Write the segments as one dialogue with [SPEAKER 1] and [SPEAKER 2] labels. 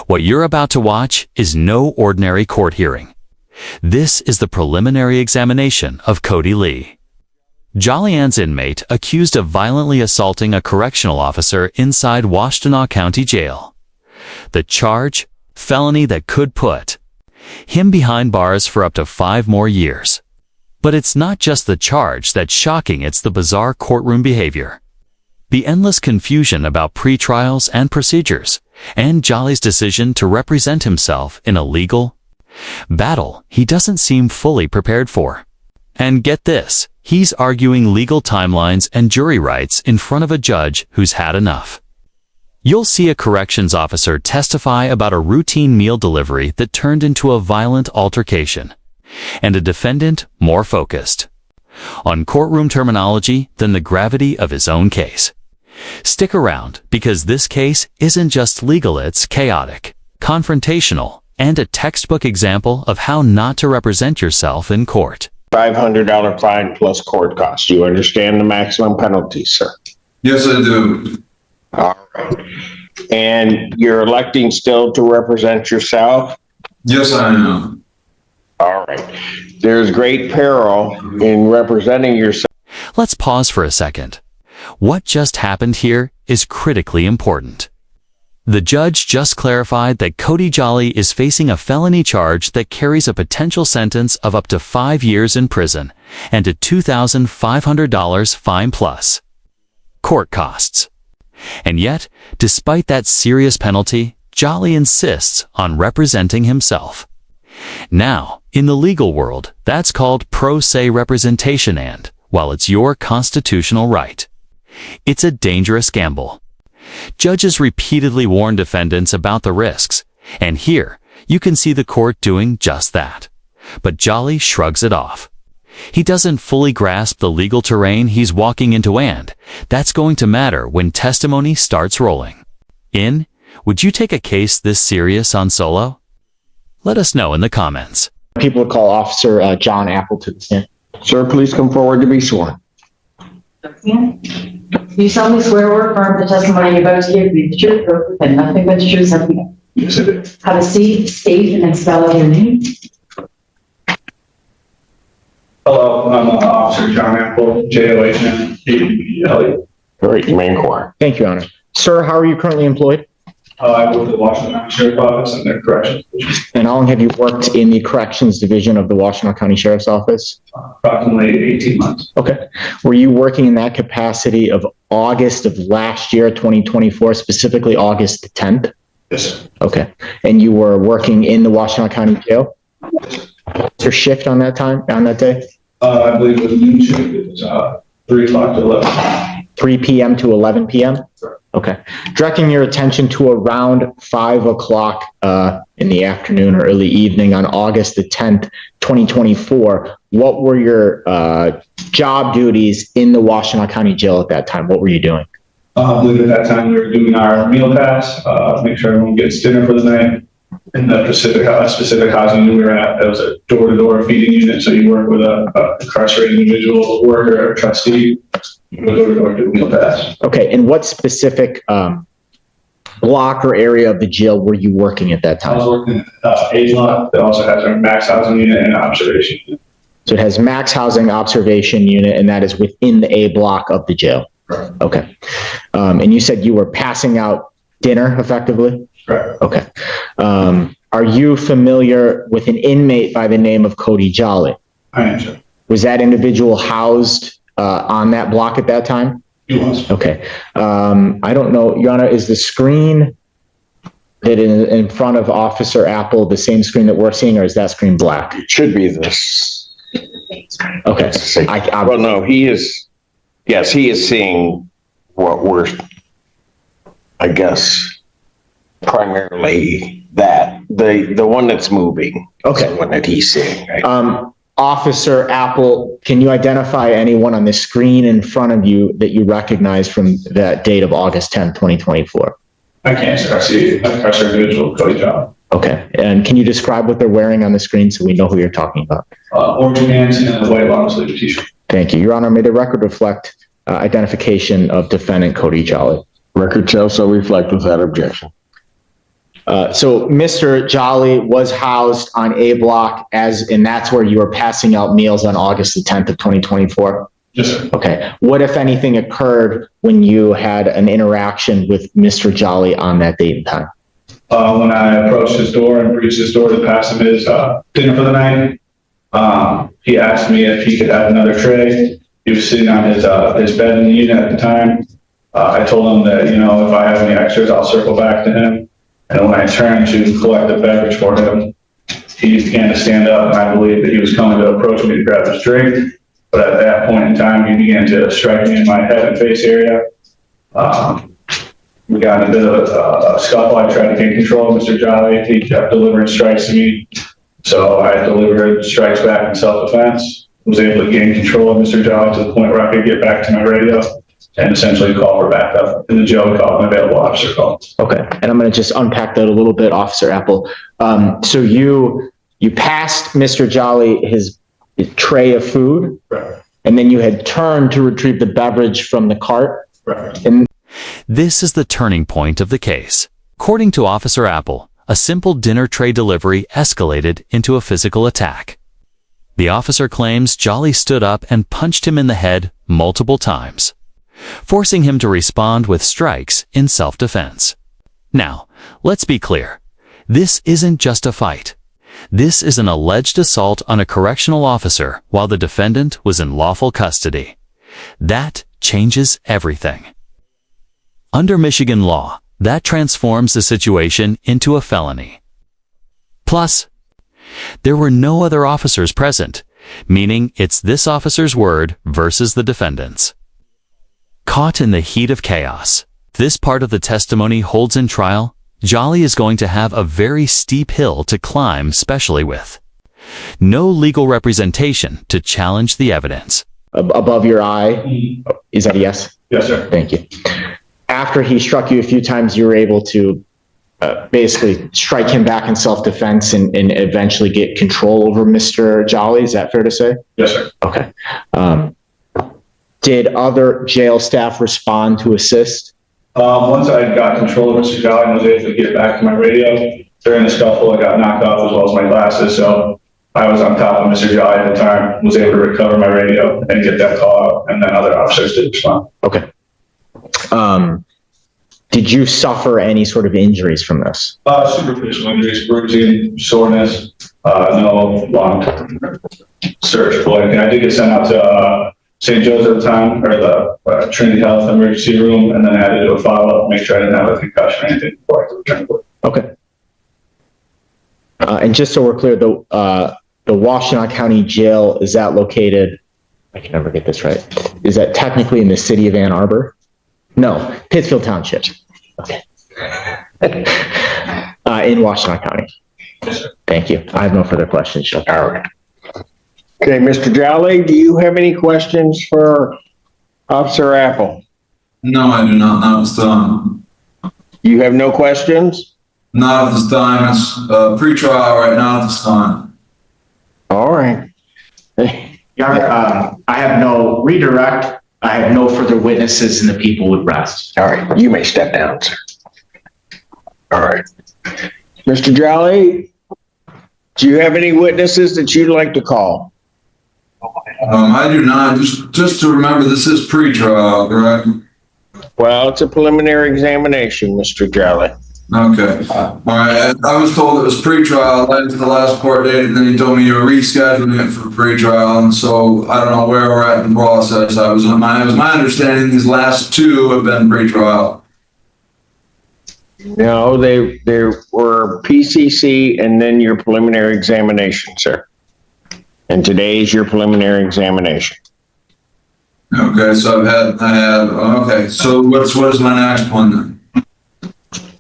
[SPEAKER 1] What you're about to watch is no ordinary court hearing. This is the preliminary examination of Cody Lee. Jolly Ann's inmate accused of violently assaulting a correctional officer inside Washtenaw County Jail. The charge, felony that could put him behind bars for up to 5 more years. But it's not just the charge that's shocking, it's the bizarre courtroom behavior. The endless confusion about pretrials and procedures, and Jolly's decision to represent himself in a legal battle he doesn't seem fully prepared for. And get this, he's arguing legal timelines and jury rights in front of a judge who's had enough. You'll see a corrections officer testify about a routine meal delivery that turned into a violent altercation, and a defendant more focused on courtroom terminology than the gravity of his own case. Stick around, because this case isn't just legal, it's chaotic, confrontational, and a textbook example of how not to represent yourself in court.
[SPEAKER 2] $500 fine plus court costs. You understand the maximum penalty, sir?
[SPEAKER 3] Yes, I do.
[SPEAKER 2] All right. And you're electing still to represent yourself?
[SPEAKER 3] Yes, I am.
[SPEAKER 2] All right. There's great peril in representing yourself.
[SPEAKER 1] Let's pause for a second. What just happened here is critically important. The judge just clarified that Cody Jolly is facing a felony charge that carries a potential sentence of up to 5 years in prison and a $2,500 fine plus court costs. And yet, despite that serious penalty, Jolly insists on representing himself. Now, in the legal world, that's called pro se representation, and, while it's your constitutional right, it's a dangerous gamble. Judges repeatedly warn defendants about the risks, and here you can see the court doing just that. But Jolly shrugs it off. He doesn't fully grasp the legal terrain he's walking into, and that's going to matter when testimony starts rolling. Would you take a case this serious on solo? Let us know in the comments.
[SPEAKER 4] People would call Officer John Apple to the stand.
[SPEAKER 2] Sir, please come forward to be sworn.
[SPEAKER 5] Do you solemnly swear or affirm the testimony you're about to give me the truth, truth, and nothing but the truth, help you?
[SPEAKER 3] Yes, I do.
[SPEAKER 5] Have a seat, state and spell out your name.
[SPEAKER 3] Hello, I'm Officer John Apple, J-O-H-N-A-P-P-E-L-E.
[SPEAKER 2] All right, you may inquire.
[SPEAKER 4] Thank you, Your Honor. Sir, how are you currently employed?
[SPEAKER 3] I work at the Washington County Sheriff's Office in the Corrections Division.
[SPEAKER 4] And how long have you worked in the Corrections Division of the Washtenaw County Sheriff's Office?
[SPEAKER 3] Approximately 18 months.
[SPEAKER 4] Okay. Were you working in that capacity of August of last year, 2024, specifically August 10th?
[SPEAKER 3] Yes, sir.
[SPEAKER 4] Okay. And you were working in the Washtenaw County Jail? What's your shift on that day?
[SPEAKER 3] I believe it was noon shift. It was 3 o'clock to 11.
[SPEAKER 4] 3 p.m. to 11 p.m.?
[SPEAKER 3] Correct.
[SPEAKER 4] Okay. Directing your attention to around 5 o'clock in the afternoon or early evening on August the 10th, 2024, what were your job duties in the Washtenaw County Jail at that time? What were you doing?
[SPEAKER 3] I believe at that time we were doing our meal pass, make sure everyone gets dinner for the night. In the specific housing we were at, that was a door-to-door feeding unit, so you work with a incarcerated individual, worker, or trustee. You go door-to-door do meal pass.
[SPEAKER 4] Okay, and what specific block or area of the jail were you working at that
[SPEAKER 3] I was
[SPEAKER 4] time?
[SPEAKER 3] working at Age Lot. That also has our max housing unit and observation unit.
[SPEAKER 4] So it has max housing observation unit, and that is within the A block of the jail.
[SPEAKER 3] Right.
[SPEAKER 4] Okay. And you said you were passing out dinner effectively?
[SPEAKER 3] Right.
[SPEAKER 4] Okay. Are you familiar with an inmate by the name of Cody Jolly?
[SPEAKER 3] I am, sir.
[SPEAKER 4] Was that individual housed on that block at that time?
[SPEAKER 3] He was.
[SPEAKER 4] Okay. I don't know, Your Honor, is the screen that in front of Officer Apple the same screen that we're seeing, or is that screen black?
[SPEAKER 2] It should be this.
[SPEAKER 4] Okay.
[SPEAKER 2] Well, no, he is. Yes, he is seeing what we're, I guess, primarily that the one that's moving.
[SPEAKER 4] Okay.
[SPEAKER 2] Is the one that he's seeing. Right?
[SPEAKER 4] Officer Apple, can you identify anyone on the screen in front of you that you recognize from that date of August 10th, 2024?
[SPEAKER 3] I can't, sir. I see an incarcerated individual, Cody Jolly.
[SPEAKER 4] Okay. And can you describe what they're wearing on the screen so we know who you're talking about?
[SPEAKER 3] Orange pants and a white long sleeve t-shirt.
[SPEAKER 4] Thank you. Your Honor, may the record reflect identification of defendant Cody Jolly.
[SPEAKER 2] Record shall so reflect without objection.
[SPEAKER 4] So Mr. Jolly was housed on A block and that's where you were passing out meals on August the 10th of 2024?
[SPEAKER 3] Yes, sir.
[SPEAKER 4] Okay. What, if anything, occurred when you had an interaction with Mr. Jolly on that date and time?
[SPEAKER 3] When I approached his door and breached his door to pass him his dinner for the night, he asked me if he could have another tray. He was sitting on his bed in the unit at the time. I told him that, you know, if I have any extras, I'll circle back to him. And when I turned to collect a beverage for him, he began to stand up, and I believed that he was coming to approach me to grab his drink. But at that point in time, he began to strike me in my head and face area. We got in a bit of a scuffle. I tried to gain control of Mr. Jolly. He kept delivering strikes to me. So I delivered strikes back in self-defense. Was able to gain control of Mr. Jolly to the point where I could get back to my radio and essentially call for backup. And the jail called an available officer call.
[SPEAKER 4] Okay. And I'm going to just unpack that a little bit, Officer Apple. So you passed Mr. Jolly his tray of food,
[SPEAKER 3] Right.
[SPEAKER 4] and then you had turned to retrieve the beverage from the cart.
[SPEAKER 3] Right.
[SPEAKER 4] And
[SPEAKER 1] This is the turning point of the case. According to Officer Apple, a simple dinner tray delivery escalated into a physical attack. The officer claims Jolly stood up and punched him in the head multiple times, forcing him to respond with strikes in self-defense. Now, let's be clear. This isn't just a fight. This is an alleged assault on a correctional officer while the defendant was in lawful custody. That changes everything. Under Michigan law, that transforms the situation into a felony. Plus, there were no other officers present, meaning it's this officer's word versus the defendant's. Caught in the heat of chaos, this part of the testimony holds in trial, Jolly is going to have a very steep hill to climb, especially with no legal representation to challenge the evidence.
[SPEAKER 4] above your eye, is that a yes?
[SPEAKER 3] Yes, sir.
[SPEAKER 4] Thank you. After he struck you a few times, you were able to basically strike him back in self-defense and eventually get control over Mr. Jolly. Is that fair to say?
[SPEAKER 3] Yes, sir.
[SPEAKER 4] Okay. Did other jail staff respond to assist?
[SPEAKER 3] Once I got control of Mr. Jolly and was able to get back to my radio, during the scuffle, I got knocked off as well as my glasses. So I was on top of Mr. Jolly at the time, was able to recover my radio and get that call out, and then other officers did respond.
[SPEAKER 4] Okay. Did you suffer any sort of injuries from this?
[SPEAKER 3] Superficial injuries, bruising, soreness, no long-term search for anything. I did get sent out to St. Joe's at the time, or the Trinity Health emergency room, and then I had to do a follow-up, make sure I didn't have a concussion or anything before I could return to work.
[SPEAKER 4] Okay. And just so we're clear, the Washtenaw County Jail, is that located, I can never get this right, is that technically in the city of Ann Arbor? No, Pittsfield Township. Okay. In Washtenaw County.
[SPEAKER 3] Yes, sir.
[SPEAKER 4] Thank you. I have no further questions. All right.
[SPEAKER 6] Okay, Mr. Jolly, do you have any questions for Officer Apple?
[SPEAKER 7] No, I do not. Not at this time.
[SPEAKER 6] You have no questions?
[SPEAKER 7] Not at this time. It's pre-trial right now at this time.
[SPEAKER 6] All right.
[SPEAKER 4] Your Honor, I have no redirect. I have no further witnesses, and the people would rest.
[SPEAKER 6] All right, you may step down, sir. All right. Mr. Jolly, do you have any witnesses that you'd like to call?
[SPEAKER 7] I do not. Just to remember, this is pre-trial, correct?
[SPEAKER 6] Well, it's a preliminary examination, Mr. Jolly.
[SPEAKER 7] Okay. All right. I was told it was pre-trial, led to the last court date, and then you told me you were rescheduling it for pre-trial, and so I don't know where we're at in the process. It was my understanding these last two have been pre-trial.
[SPEAKER 6] No, they were PCC and then your preliminary examination, sir. And today is your preliminary examination.
[SPEAKER 7] Okay, so okay. So what is my next one then?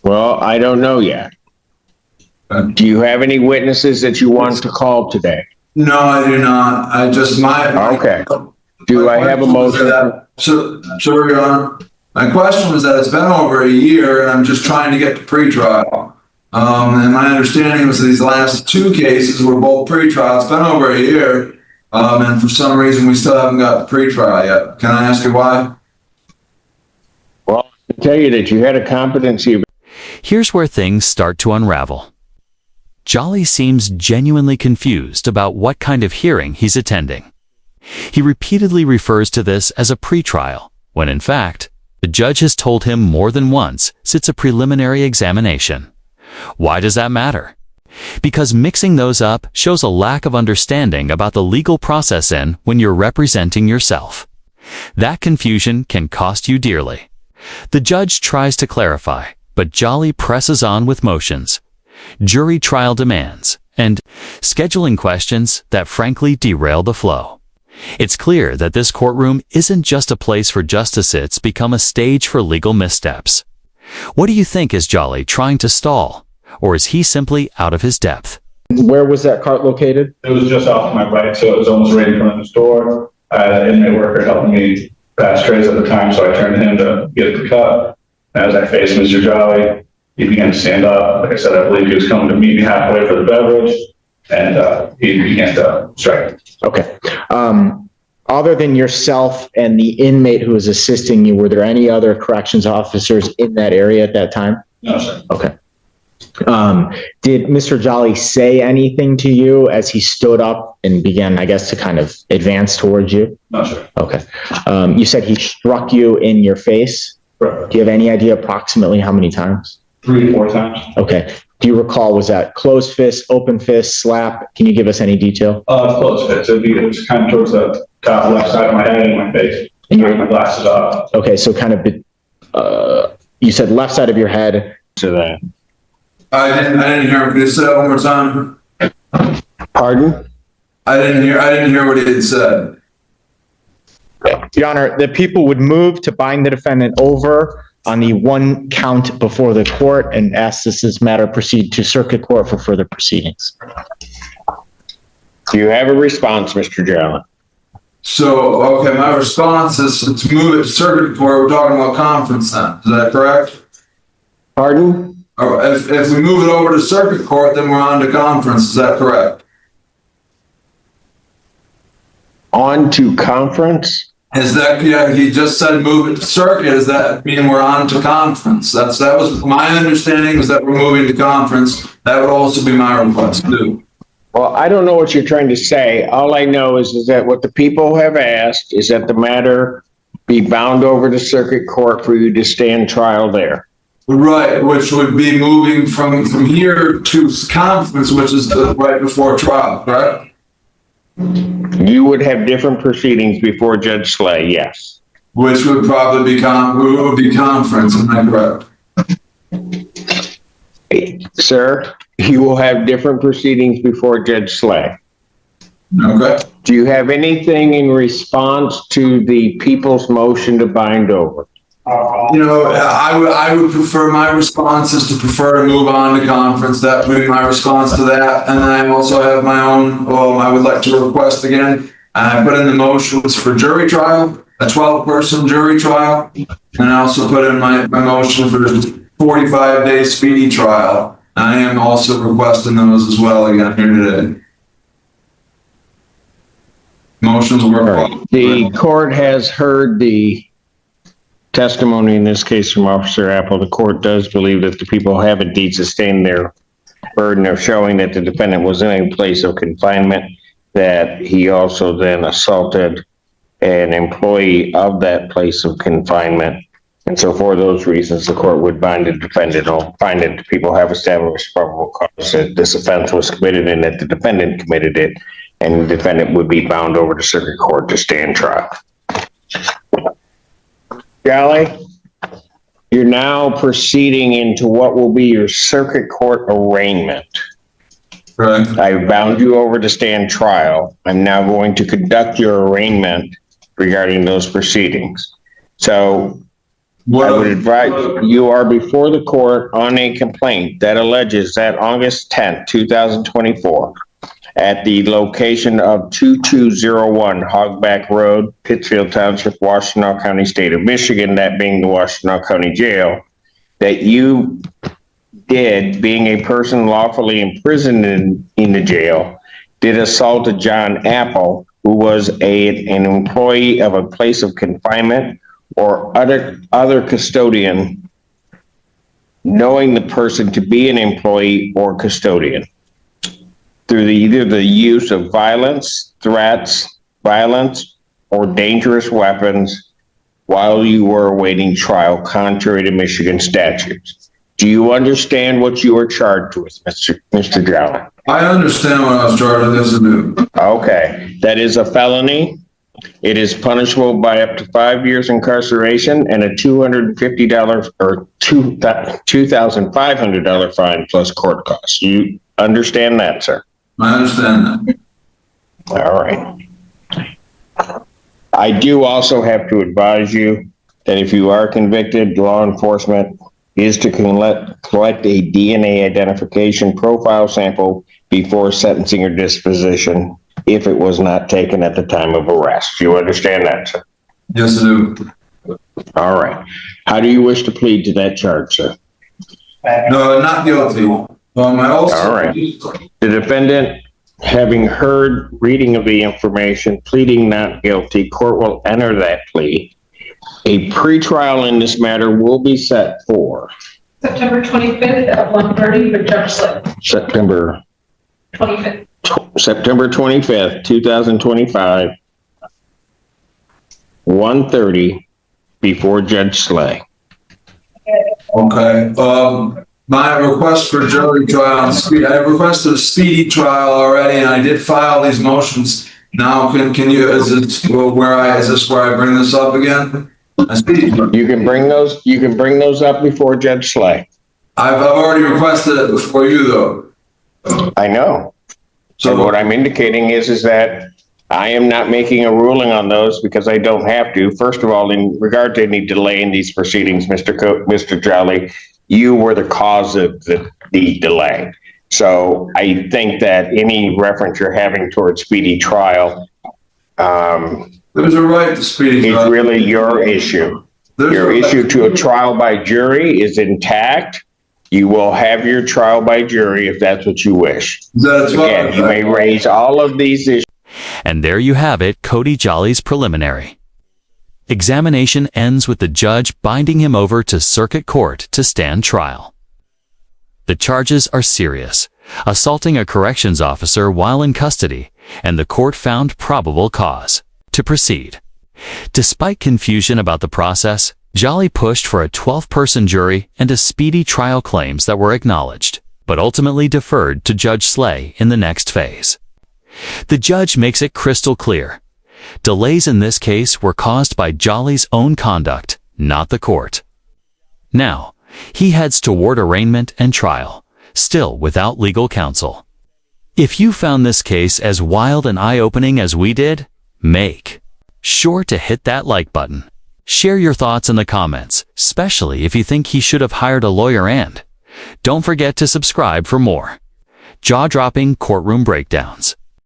[SPEAKER 6] Well, I don't know yet.
[SPEAKER 7] Okay.
[SPEAKER 6] Do you have any witnesses that you want to call today?
[SPEAKER 7] No, I do not. I just
[SPEAKER 6] Okay. Do I have a motion?
[SPEAKER 7] So, Your Honor, my question was that it's been over a year and I'm just trying to get to pretrial. And my understanding was these last two cases were both pretrial. It's been over a year. And for some reason we still haven't got to pretrial yet. Can I ask you why?
[SPEAKER 6] Well, I can tell you that you had a competency.
[SPEAKER 1] Here's where things start to unravel. Jolly seems genuinely confused about what kind of hearing he's attending. He repeatedly refers to this as a pretrial, when in fact, the judge has told him more than once it's a preliminary examination. Why does that matter? Because mixing those up shows a lack of understanding about the legal process when you're representing yourself. That confusion can cost you dearly. The judge tries to clarify, but Jolly presses on with motions, jury trial demands, and scheduling questions that frankly derail the flow. It's clear that this courtroom isn't just a place for justice, it's become a stage for legal missteps. What do you think is Jolly trying to stall? Or is he simply out of his depth?
[SPEAKER 4] Where was that cart located?
[SPEAKER 3] It was just off my right, so it was almost right in front of the door. I had an inmate worker helping me pass trays at the time, so I turned to him to get the cut. As I faced Mr. Jolly, he began to stand up. Like I said, I believe he was coming to meet me halfway for the beverage, and he began to strike.
[SPEAKER 4] Okay. Other than yourself and the inmate who was assisting you, were there any other corrections officers in that area at that time?
[SPEAKER 3] No, sir.
[SPEAKER 4] Okay. Did Mr. Jolly say anything to you as he stood up and began, I guess, to kind of advance towards you?
[SPEAKER 3] No, sir.
[SPEAKER 4] Okay. You said he struck you in your face.
[SPEAKER 3] Correct.
[SPEAKER 4] Do you have any idea approximately how many times?
[SPEAKER 3] 3 to 4 times.
[SPEAKER 4] Okay. Do you recall, was that closed fist, open fist, slap? Can you give us any detail?
[SPEAKER 3] Close fit. So it was kind of towards the top left side of my head and my face.
[SPEAKER 4] And
[SPEAKER 3] I had my glasses off.
[SPEAKER 4] Okay, so kind of, you said left side of your head.
[SPEAKER 6] To that.
[SPEAKER 7] I didn't hear him. Could you say that one more time?
[SPEAKER 6] Pardon?
[SPEAKER 7] I didn't hear what he had said.
[SPEAKER 4] Your Honor, the people would move to bind the defendant over on the one count before the court and ask this matter proceed to circuit court for further proceedings.
[SPEAKER 6] Do you have a response, Mr. Jolly?
[SPEAKER 7] So, okay, my response is to move it to circuit court. We're talking about conference then. Is that correct?
[SPEAKER 6] Pardon?
[SPEAKER 7] Or if we move it over to circuit court, then we're on to conference. Is that correct?
[SPEAKER 6] On to conference?
[SPEAKER 7] Is that, yeah, he just said move it to circuit. Does that mean we're on to conference? That was my understanding, was that we're moving to conference. That would also be my request too.
[SPEAKER 6] Well, I don't know what you're trying to say. All I know is that what the people have asked is that the matter be bound over to circuit court for you to stand trial there.
[SPEAKER 7] Right, which would be moving from here to conference, which is right before trial, correct?
[SPEAKER 6] You would have different proceedings before Judge Slay, yes.
[SPEAKER 7] Which would probably be conference, am I correct?
[SPEAKER 6] Sir, you will have different proceedings before Judge Slay.
[SPEAKER 7] Okay.
[SPEAKER 6] Do you have anything in response to the people's motion to bind over?
[SPEAKER 7] You know, I would prefer, my response is to prefer to move on to conference. That would be my response to that. And I also have my own, I would like to request again, I put in the motions for jury trial, a 12-person jury trial. And I also put in my motion for 45-day speedy trial. I am also requesting those as well again here today. Motions were.
[SPEAKER 6] The court has heard the testimony in this case from Officer Apple. The court does believe that the people have indeed sustained their burden of showing that the defendant was in a place of confinement, that he also then assaulted an employee of that place of confinement. And so for those reasons, the court would bind the defendant or find that the people have established probable cause that this offense was committed and that the defendant committed it, and the defendant would be bound over to circuit court to stand trial. Jolly, you're now proceeding into what will be your circuit court arraignment.
[SPEAKER 7] Right.
[SPEAKER 6] I've bound you over to stand trial. I'm now going to conduct your arraignment regarding those proceedings. So I would advise you are before the court on a complaint that alleges that August 10th, 2024, at the location of 2201 Hogback Road, Pittsfield Township, Washtenaw County, State of Michigan, that being the Washtenaw County Jail, that you did, being a person lawfully imprisoned in the jail, did assault a John Apple, who was an employee of a place of confinement or other custodian knowing the person to be an employee or custodian through either the use of violence, threats, violence, or dangerous weapons while you were awaiting trial contrary to Michigan statutes. Do you understand what you are charged with, Mr. Jolly?
[SPEAKER 7] I understand what I was charged with, yes, I do.
[SPEAKER 6] Okay, that is a felony. It is punishable by up to 5 years incarceration and a $250 or $2,500 fine plus court costs. You understand that, sir?
[SPEAKER 7] I understand that.
[SPEAKER 6] All right. I do also have to advise you that if you are convicted, law enforcement is to collect a DNA identification profile sample before sentencing or disposition if it was not taken at the time of arrest. You understand that, sir?
[SPEAKER 7] Yes, I do.
[SPEAKER 6] All right. How do you wish to plead to that charge, sir?
[SPEAKER 7] No, not guilty. I also.
[SPEAKER 6] All right. The defendant, having heard reading of the information, pleading not guilty, court will enter that plea. A pretrial in this matter will be set for
[SPEAKER 8] September 25th at 1:30 for Judge Slay.
[SPEAKER 6] September
[SPEAKER 8] 25th.
[SPEAKER 6] September 25th, 2025, 1:30 before Judge Slay.
[SPEAKER 7] Okay, my request for jury trial, I requested a speedy trial already, and I did file these motions. Now, can you, is this where I bring this up again? A speedy trial.
[SPEAKER 6] You can bring those up before Judge Slay.
[SPEAKER 7] I've already requested it before you, though.
[SPEAKER 6] I know. So what I'm indicating is that I am not making a ruling on those because I don't have to. First of all, in regard to any delay in these proceedings, Mr. Jolly, you were the cause of the delay. So I think that any reference you're having towards speedy trial
[SPEAKER 7] There's a right to speedy trial.
[SPEAKER 6] is really your issue. Your issue to a trial by jury is intact. You will have your trial by jury if that's what you wish. Again, you may raise all of these issues.
[SPEAKER 1] And there you have it, Cody Jolly's preliminary. Examination ends with the judge binding him over to circuit court to stand trial. The charges are serious: assaulting a corrections officer while in custody, and the court found probable cause to proceed. Despite confusion about the process, Jolly pushed for a 12-person jury and a speedy trial claims that were acknowledged, but ultimately deferred to Judge Slay in the next phase. The judge makes it crystal clear: delays in this case were caused by Jolly's own conduct, not the court. Now, he heads toward arraignment and trial, still without legal counsel. If you found this case as wild and eye-opening as we did, make sure to hit that like button. Share your thoughts in the comments, especially if you think he should have hired a lawyer, and don't forget to subscribe for more jaw-dropping courtroom breakdowns.